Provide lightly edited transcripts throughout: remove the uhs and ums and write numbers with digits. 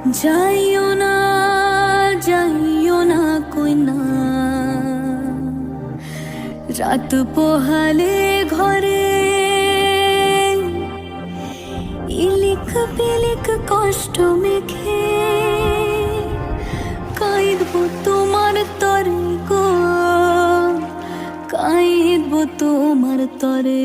যাইও না যাইও না কই না, রাত পোহালে ঘরে ইলিক পিলিক কষ্ট মেখে কাঁদবো তোমার তরে গো, কাঁদবো তোমার তরে।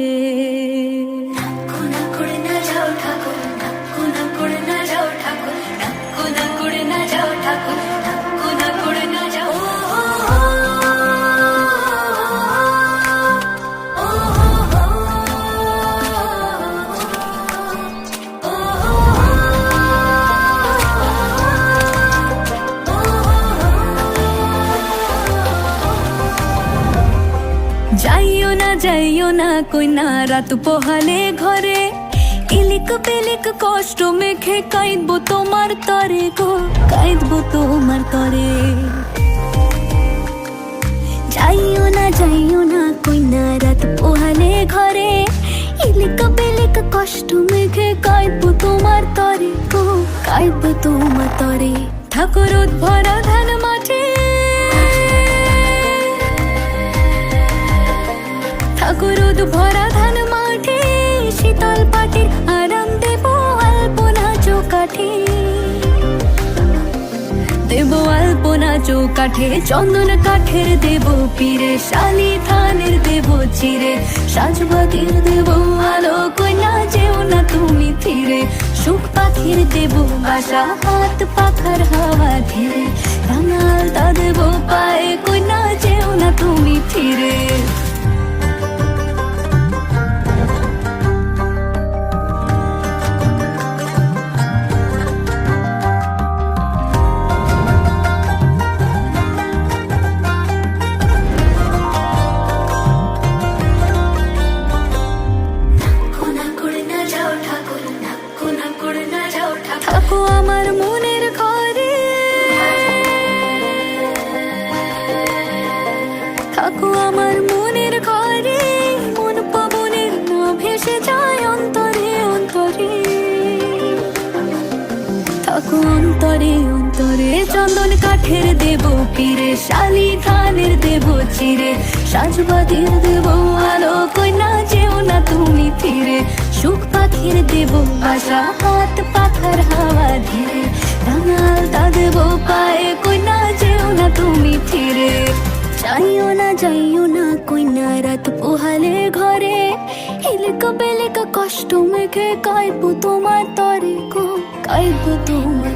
যাইও না কই না, রাত পোহালে ঘরে ইলিক পিলিক কষ্ট মেখে কাঁদবো তোমার তরে গো, কাঁদবো তোমার তরে। যাইও না কই না, রাত পোহালে ঘরে ইলিক পিলিক কষ্ট মেখে কাঁদবো তোমার তরে গো, কাঁদবো তোমার তরে। ঠাকুর ভরা ধান মাঠে, ঠাকুর ভরা ধান মাঠে শীতল পাটির আরাম দেব আলপনা চৌকাঠে, দেব আলপনা চৌকাঠে। চন্দন কাঠের দেব পীরে, শালি ধানের দেব চিরে, সাজবাতির দেব আলো কইনা যেও না তুমি ফিরে। সুখ পাখির দেব বাসা, হাত পাখার হাওয়া ধীরে, রাঙালতা দেব পায়ে কইনা যেও না তুমি ফিরে। থাকো আমার মনের ঘরে, থাকো আমার মনের ঘরে, মন পবনের না ভেসে যায় অন্তরে অন্তরে। থাকো অন্তরে অন্তরে, চন্দন কাঠের দেব পীরে, শালি ধানের দেব চিরে, সাজবাতির দেব আলো কইনা যেও না তুমি ফিরে। সুখ পাখির দেব বাসা, হাত পাখার হাওয়া ধীরে, রাঙালতা দেব পায়ে কইনা যেও না তুমি ফিরে। যাইও না কই না, রাত পোহালে ঘরে ইলিক পিলিক কষ্ট মেখে কাঁদবো তোমার তরে গো, কাঁদবো তোমার